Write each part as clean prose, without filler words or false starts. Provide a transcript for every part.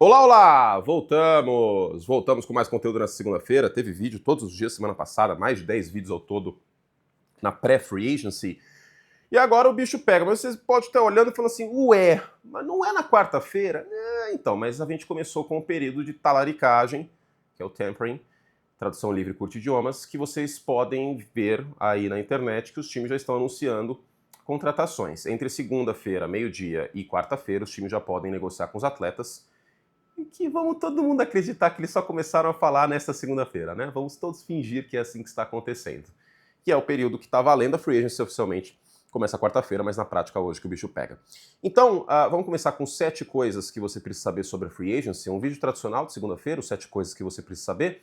Olá, olá! Voltamos com mais conteúdo nessa segunda-feira. Teve vídeo todos os dias semana passada, mais de 10 vídeos ao todo na pré-free agency. E agora o bicho pega, mas você pode estar olhando e falando assim, ué, mas não é na quarta-feira? Então, mas a gente começou com um período de talaricagem, que é o tempering, tradução livre curta idiomas, que vocês podem ver aí na internet que os times já estão anunciando contratações. Entre segunda-feira, meio-dia e quarta-feira, os times já podem negociar com os atletas. E que vamos todo mundo acreditar que eles só começaram a falar nesta segunda-feira, né? Vamos todos fingir que é assim que está acontecendo. Que é o período que está valendo, a free agency oficialmente começa quarta-feira, mas na prática hoje que o bicho pega. Então, vamos começar com 7 coisas que você precisa saber sobre a free agency. Um vídeo tradicional de segunda-feira, os 7 coisas que você precisa saber,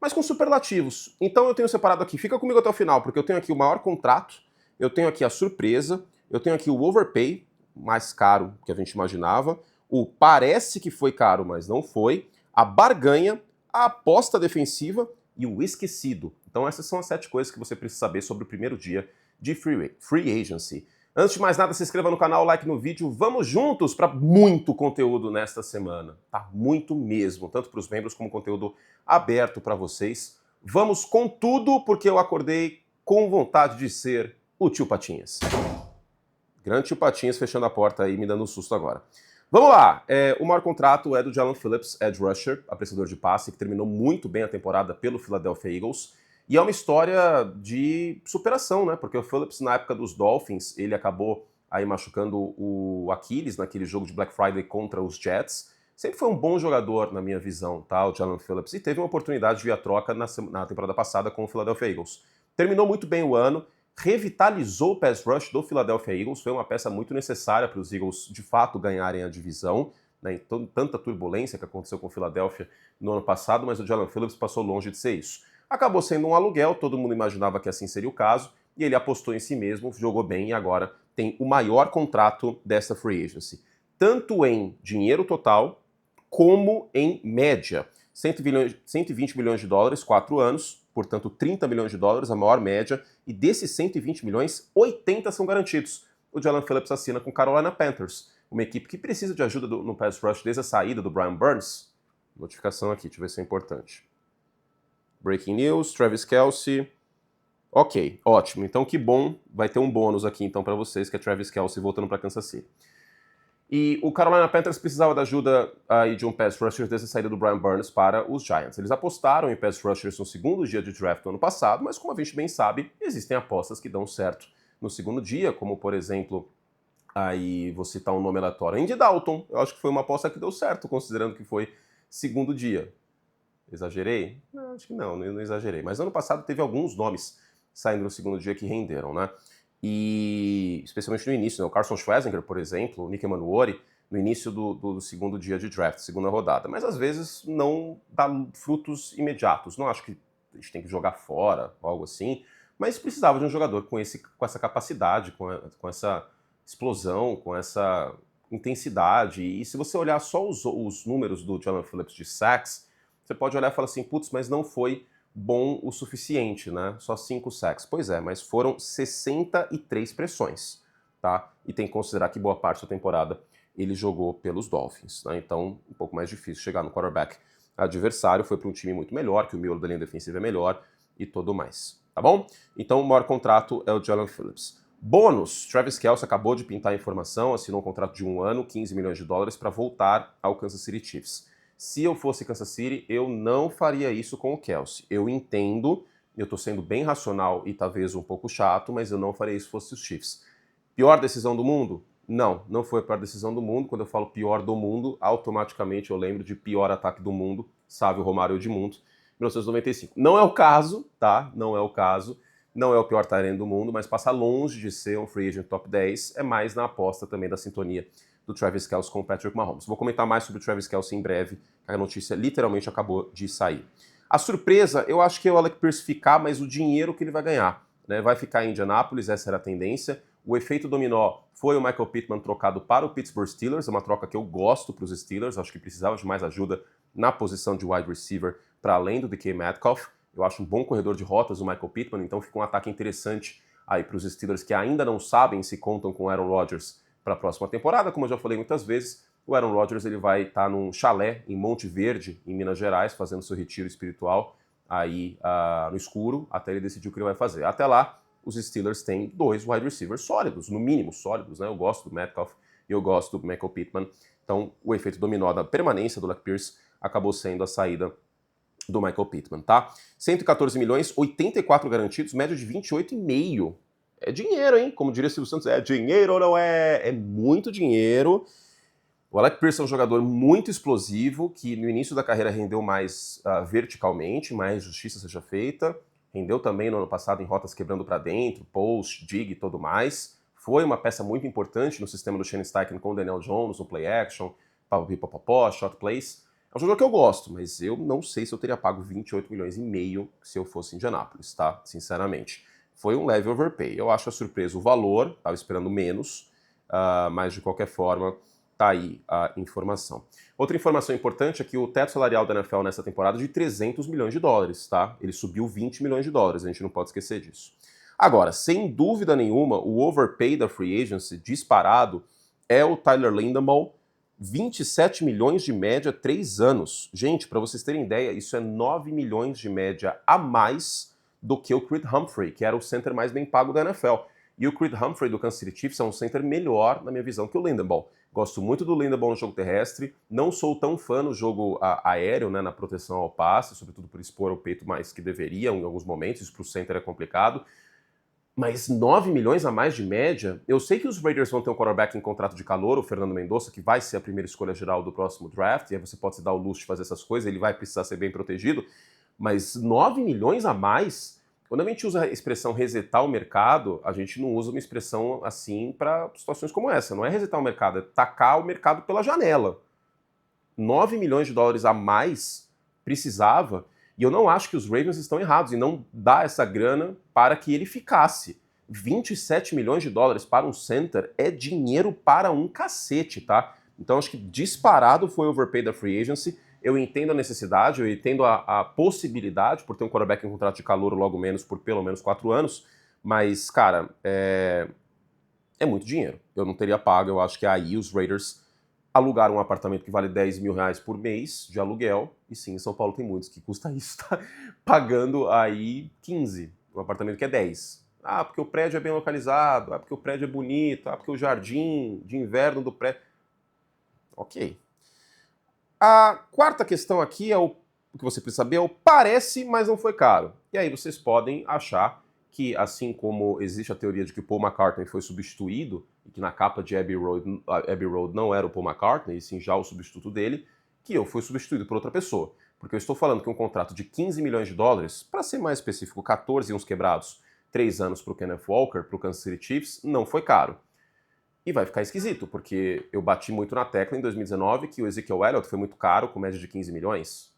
mas com superlativos. Então eu tenho separado aqui, fica comigo até o final, porque eu tenho aqui o maior contrato, eu tenho aqui a surpresa, eu tenho aqui o overpay, mais caro que a gente imaginava, o parece que foi caro, mas não foi, a barganha, a aposta defensiva e o esquecido. Então essas são as 7 coisas que você precisa saber sobre o primeiro dia de free agency. Antes de mais nada, se inscreva no canal, like no vídeo, vamos juntos para muito conteúdo nesta semana. Tá muito mesmo, tanto para os membros como conteúdo aberto para vocês. Vamos com tudo, porque eu acordei com vontade de ser o Tio Patinhas. Grande Tio Patinhas fechando a porta aí, me dando um susto agora. Vamos lá, o maior contrato é do Jalen Phillips, edge rusher, apreciador de passe, que terminou muito bem a temporada pelo Philadelphia Eagles. E é uma história de superação, né? Porque o Phillips, na época dos Dolphins, ele acabou aí machucando o Aquiles naquele jogo de Black Friday contra os Jets. Sempre foi um bom jogador, na minha visão, tá? O Jalen Phillips. E teve uma oportunidade via troca na temporada passada com o Philadelphia Eagles. Terminou muito bem o ano, revitalizou o pass rush do Philadelphia Eagles, foi uma peça muito necessária para os Eagles de fato ganharem a divisão, né, em tanta turbulência que aconteceu com o Philadelphia no ano passado, mas o Jalen Phillips passou longe de ser isso. Acabou sendo um aluguel, todo mundo imaginava que assim seria o caso, e ele apostou em si mesmo, jogou bem e agora tem o maior contrato dessa free agency, tanto em dinheiro total como em média. 120 milhões de dólares, 4 anos, portanto 30 milhões de dólares, a maior média, e desses 120 milhões, 80 são garantidos. O Jalen Phillips assina com Carolina Panthers, uma equipe que precisa de ajuda no pass rush desde a saída do Brian Burns. Notificação aqui, deixa eu ver se é importante. Breaking news, Travis Kelce. Ok, ótimo, então que bom, vai ter um bônus aqui então para vocês, que é Travis Kelce voltando para Kansas City. E o Carolina Panthers precisava da ajuda aí de um pass rusher desde a saída do Brian Burns para os Giants. Eles apostaram em pass rushers no segundo dia de draft do ano passado, mas como a gente bem sabe, existem apostas que dão certo no segundo dia, como por exemplo, aí vou citar um nome aleatório, Andy Dalton. Eu acho que foi uma aposta que deu certo, considerando que foi segundo dia. Exagerei? Não, acho que não exagerei. Mas ano passado teve alguns nomes saindo no segundo dia que renderam, né? E especialmente no início, né? O Carson Schwarzenegger, por exemplo, o Nick Emanuori, no início do segundo dia de draft, segunda rodada. Mas às vezes não dá frutos imediatos. Não acho que a gente tem que jogar fora, algo assim, mas precisava de um jogador com essa capacidade, com essa explosão, com essa intensidade. E se você olhar só os números do Jalen Phillips de sacks, você pode olhar e falar assim, putz, mas não foi bom o suficiente, né? Só 5 sacks. Pois é, mas foram 63 pressões, tá? E tem que considerar que boa parte da temporada ele jogou pelos Dolphins, né? Então, um pouco mais difícil chegar no quarterback adversário, foi para um time muito melhor, que o miolo da linha defensiva é melhor e tudo mais, tá bom? Então, o maior contrato é o Jalen Phillips. Bônus, Travis Kelce acabou de pintar a informação, assinou um contrato de 1 ano, 15 milhões de dólares para voltar ao Kansas City Chiefs. Se eu fosse Kansas City, eu não faria isso com o Kelce. Eu entendo, eu tô sendo bem racional e talvez um pouco chato, mas eu não faria isso se fosse os Chiefs. Pior decisão do mundo? Não foi a pior decisão do mundo. Quando eu falo pior do mundo, automaticamente eu lembro de pior ataque do mundo, Sávio Romário Edmundo, 1995. Não é o caso, tá? Não é o caso. Não é o pior tight end do mundo, mas passa longe de ser um free agent top 10. É mais na aposta também da sintonia do Travis Kelce com o Patrick Mahomes. Vou comentar mais sobre o Travis Kelce em breve, a notícia literalmente acabou de sair. A surpresa, eu acho que é o Alec Pierce ficar, mas o dinheiro que ele vai ganhar, né? Vai ficar em Indianapolis, essa era a tendência. O efeito dominó foi o Michael Pittman trocado para o Pittsburgh Steelers, é uma troca que eu gosto para os Steelers, acho que precisava de mais ajuda na posição de wide receiver para além do DK Metcalf. Eu acho um bom corredor de rotas o Michael Pittman, então fica um ataque interessante aí para os Steelers que ainda não sabem se contam com Aaron Rodgers para a próxima temporada, como eu já falei muitas vezes, o Aaron Rodgers ele vai estar num chalé em Monte Verde, em Minas Gerais, fazendo seu retiro espiritual aí no escuro, até ele decidir o que ele vai fazer. Até lá, os Steelers têm 2 wide receivers sólidos, no mínimo sólidos, né? Eu gosto do Metcalf e eu gosto do Michael Pittman. Então, o efeito dominó da permanência do Alec Pierce acabou sendo a saída do Michael Pittman, tá? 114 milhões, 84 garantidos, média de 28,5. É dinheiro, hein? Como diria Silvio Santos, é dinheiro ou não é? É muito dinheiro. O Alec Pierce é um jogador muito explosivo, que no início da carreira rendeu mais verticalmente, mais justiça seja feita. Rendeu também no ano passado em rotas quebrando para dentro, post, dig e tudo mais. Foi uma peça muito importante no sistema do Shane Steichen com o Daniel Jones, no play action, papapó, shot plays. É um jogador que eu gosto, mas eu não sei se eu teria pago 28 milhões e meio se eu fosse Indianápolis, tá? Sinceramente. Foi um leve overpay. Eu acho a surpresa o valor, estava esperando menos, mas de qualquer forma, tá aí a informação. Outra informação importante é que o teto salarial da NFL nessa temporada é de 300 milhões de dólares, tá? Ele subiu 20 milhões de dólares, a gente não pode esquecer disso. Agora, sem dúvida nenhuma, o overpay da free agency disparado é o Tyler Linderbaum, 27 milhões de média, 3 anos. Gente, para vocês terem ideia, isso é 9 milhões de média a mais do que o Creed Humphrey, que era o center mais bem pago da NFL. E o Creed Humphrey do Kansas City Chiefs é um center melhor, na minha visão, que o Linderbaum. Gosto muito do Linderbaum no jogo terrestre, não sou tão fã no jogo aéreo, né, na proteção ao passe, sobretudo por expor o peito mais que deveria em alguns momentos, isso para o center é complicado. Mas 9 milhões a mais de média, eu sei que os Raiders vão ter um quarterback em contrato de calor, o Fernando Mendonça, que vai ser a primeira escolha geral do próximo draft, e aí você pode se dar o luxo de fazer essas coisas, ele vai precisar ser bem protegido, mas 9 milhões a mais, quando a gente usa a expressão resetar o mercado, a gente não usa uma expressão assim para situações como essa, não é resetar o mercado, é tacar o mercado pela janela. 9 milhões de dólares a mais precisava, e eu não acho que os Ravens estão errados em não dar essa grana para que ele ficasse. 27 milhões de dólares para um center é dinheiro para um cacete, tá? Então acho que disparado foi o overpay da free agency. Eu entendo a necessidade, eu entendo a possibilidade por ter um quarterback em contrato de calor logo menos por pelo menos 4 anos, mas, cara, é muito dinheiro. Eu não teria pago, eu acho que aí os Raiders alugaram um apartamento que vale 10 mil reais por mês de aluguel, e sim, em São Paulo tem muitos que custa isso, tá? Pagando aí 15, um apartamento que é 10. Ah, porque o prédio é bem localizado, ah, porque o prédio é bonito, ah, porque o jardim de inverno do prédio... Ok. A quarta questão aqui é o que você precisa saber, é o parece, mas não foi caro. E aí vocês podem achar que, assim como existe a teoria de que o Paul McCartney foi substituído, e que na capa de Abbey Road não era o Paul McCartney, e sim já o substituto dele, que eu fui substituído por outra pessoa. Porque eu estou falando que um contrato de 15 milhões de dólares, para ser mais específico, 14 e uns quebrados, 3 anos para o Kenneth Walker, para o Kansas City Chiefs, não foi caro. E vai ficar esquisito, porque eu bati muito na tecla em 2019 que o Ezekiel Elliott foi muito caro, com média de 15 milhões.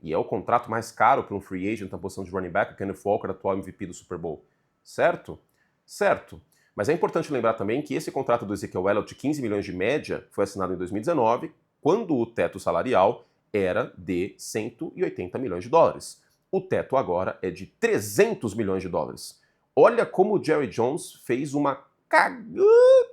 E é o contrato mais caro para um free agent na posição de running back, o Kenneth Walker, atual MVP do Super Bowl. Certo? Certo. Mas é importante lembrar também que esse contrato do Ezekiel Elliott de 15 milhões de média foi assinado em 2019, quando o teto salarial era de 180 milhões de dólares. O teto agora é de 300 milhões de dólares. Olha como o Jerry Jones fez uma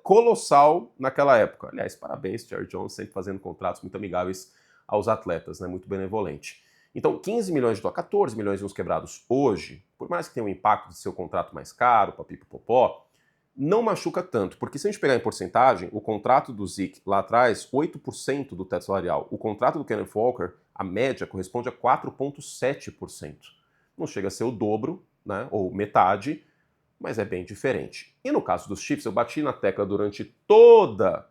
colossal naquela época. Aliás, parabéns, Jerry Jones, sempre fazendo contratos muito amigáveis aos atletas, né? Muito benevolente. Então, 15 milhões de dólares, 14 milhões de uns quebrados hoje, por mais que tenha um impacto de ser o contrato mais caro, papipopopó, não machuca tanto, porque se a gente pegar em porcentagem, o contrato do Zeke lá atrás, 8% do teto salarial. O contrato do Kenneth Walker, a média, corresponde a 4,7%. Não chega a ser o dobro, né, ou metade, mas é bem diferente. E no caso dos Chiefs, eu bati na tecla durante toda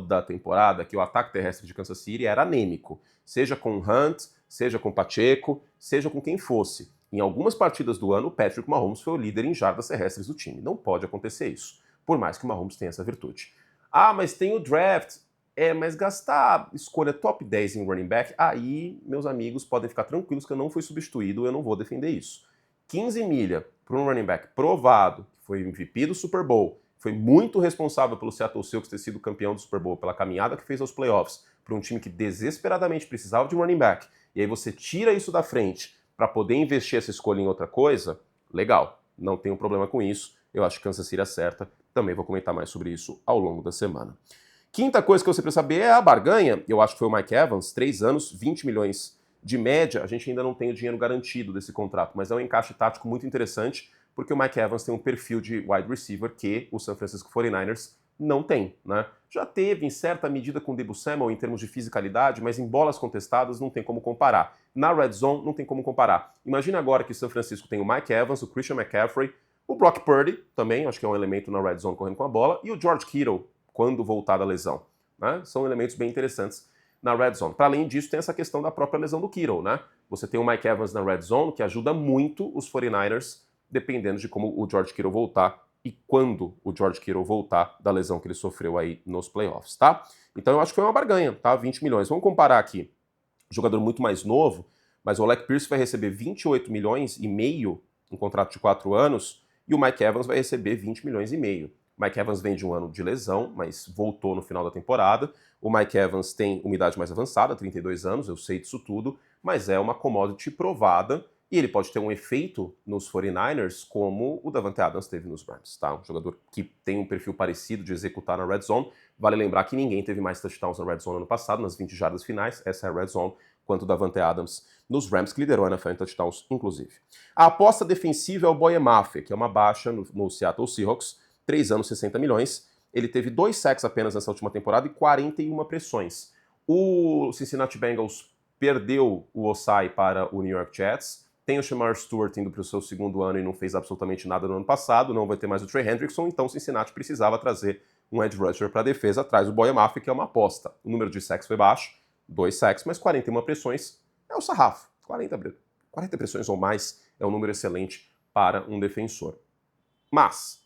a temporada que o ataque terrestre de Kansas City era anêmico, seja com Hunt, seja com Pacheco, seja com quem fosse. Em algumas partidas do ano, o Patrick Mahomes foi o líder em jardas terrestres do time. Não pode acontecer isso, por mais que o Mahomes tenha essa virtude. Ah, mas tem o draft. Mas gastar escolha top 10 em running back, aí, meus amigos, podem ficar tranquilos que eu não fui substituído, eu não vou defender isso. 15 milha para um running back provado, que foi MVP do Super Bowl, foi muito responsável pelo Seattle Seahawks ter sido campeão do Super Bowl, pela caminhada que fez aos playoffs, para um time que desesperadamente precisava de um running back, e aí você tira isso da frente para poder investir essa escolha em outra coisa, legal, não tenho problema com isso, eu acho que Kansas City acerta, também vou comentar mais sobre isso ao longo da semana. Quinta coisa que você precisa saber é a barganha. Eu acho que foi o Mike Evans, 3 anos, 20 milhões de média. A gente ainda não tem o dinheiro garantido desse contrato, mas é um encaixe tático muito interessante, porque o Mike Evans tem um perfil de wide receiver que o San Francisco 49ers não tem, né? Já teve em certa medida com o Deebo Samuel em termos de fisicalidade, mas em bolas contestadas não tem como comparar. Na red zone não tem como comparar. Imagina agora que o San Francisco tem o Mike Evans, o Christian McCaffrey, o Brock Purdy também, acho que é um elemento na red zone correndo com a bola, e o George Kittle quando voltar da lesão, né? São elementos bem interessantes na red zone. Para além disso, tem essa questão da própria lesão do Kittle, né? Você tem o Mike Evans na red zone, que ajuda muito os 49ers, dependendo de como o George Kittle voltar e quando o George Kittle voltar da lesão que ele sofreu aí nos playoffs, tá? Então eu acho que foi uma barganha, tá? 20 milhões. Vamos comparar aqui. Jogador muito mais novo, mas o Alec Pierce vai receber 28 milhões e meio, um contrato de 4 anos, e o Mike Evans vai receber 20 milhões e meio. O Mike Evans vem de um ano de lesão, mas voltou no final da temporada. O Mike Evans tem uma idade mais avançada, 32 anos, eu sei disso tudo, mas é uma commodity provada e ele pode ter um efeito nos 49ers como o Davante Adams teve nos Rams, tá? Um jogador que tem um perfil parecido de executar na red zone. Vale lembrar que ninguém teve mais touchdowns na red zone ano passado, nas 20 jardas finais, essa é a red zone, quanto o Davante Adams nos Rams, que liderou a NFL em touchdowns, inclusive. A aposta defensiva é o Boye Mafe, que é uma baixa no Seattle Seahawks, 3 anos, 60 milhões. Ele teve 2 sacks apenas nessa última temporada e 41 pressões. O Cincinnati Bengals perdeu o Osai para o New York Jets. Tem o Shamar Stewart indo para o seu segundo ano e não fez absolutamente nada no ano passado. Não vai ter mais o Trey Hendrickson, então o Cincinnati precisava trazer um edge rusher para a defesa atrás do Boye Mafe, que é uma aposta. O número de sacks foi baixo, 2 sacks, mas 41 pressões é o sarrafo. 40 pressões ou mais é um número excelente para um defensor. Mas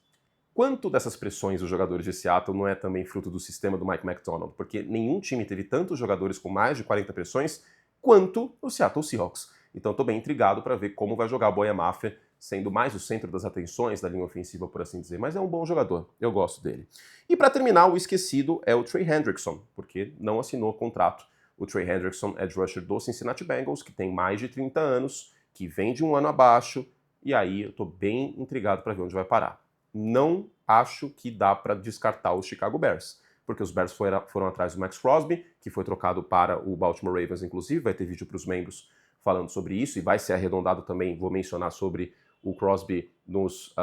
quanto dessas pressões dos jogadores de Seattle não é também fruto do sistema do Mike McDonald? Porque nenhum time teve tantos jogadores com mais de 40 pressões quanto o Seattle Seahawks. Então estou bem intrigado para ver como vai jogar o Boye Mafe, sendo mais o centro das atenções da linha ofensiva, por assim dizer. Mas é um bom jogador, eu gosto dele. E para terminar, o esquecido é o Trey Hendrickson, porque não assinou contrato. O Trey Hendrickson, edge rusher do Cincinnati Bengals, que tem mais de 30 anos, que vem de um ano abaixo, e aí eu estou bem intrigado para ver onde vai parar. Não acho que dá para descartar os Chicago Bears, porque os Bears foram atrás do Max Crosby, que foi trocado para o Baltimore Ravens, inclusive, vai ter vídeo para os membros falando sobre isso, e vai ser arredondado também, vou mencionar sobre o Crosby nos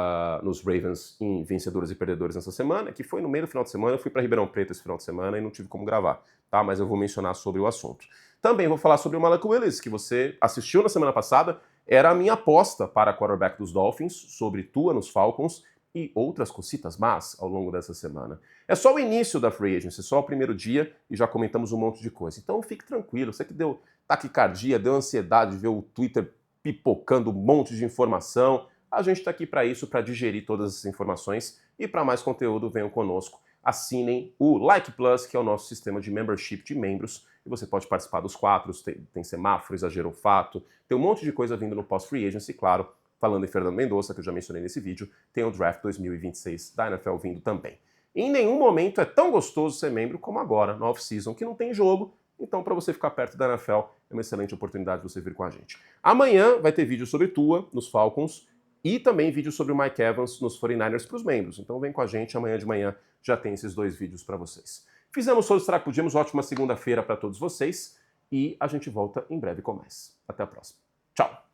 Ravens em vencedores e perdedores nessa semana, que foi no meio do final de semana. Eu fui para Ribeirão Preto esse final de semana e não tive como gravar, tá? Mas eu vou mencionar sobre o assunto. Também vou falar sobre o Malik Willis, que você assistiu na semana passada, era a minha aposta para quarterback dos Dolphins, sobre Tua nos Falcons, e outras cositas más ao longo dessa semana. É só o início da Free Agency, só o primeiro dia e já comentamos um monte de coisa. Então fique tranquilo, você que deu taquicardia, deu ansiedade de ver o Twitter pipocando um monte de informação, a gente está aqui para isso, para digerir todas essas informações e para mais conteúdo venham conosco. Assinem o Like Plus, que é o nosso sistema de membership de membros, e você pode participar dos quadros, tem semáforo, exagero fato, tem um monte de coisa vindo no pós-Free Agency, claro. Falando em Fernando Mendonça, que eu já mencionei nesse vídeo, tem o Draft 2026 da NFL vindo também. Em nenhum momento é tão gostoso ser membro como agora, na off-season, que não tem jogo, então para você ficar perto da NFL é uma excelente oportunidade de você vir com a gente. Amanhã vai ter vídeo sobre Tua nos Falcons e também vídeo sobre o Mike Evans nos 49ers para os membros. Então vem com a gente, amanhã de manhã já tem esses 2 vídeos para vocês. Fizemos todos os que podíamos, ótima segunda-feira para todos vocês e a gente volta em breve com mais. Até a próxima. Tchau!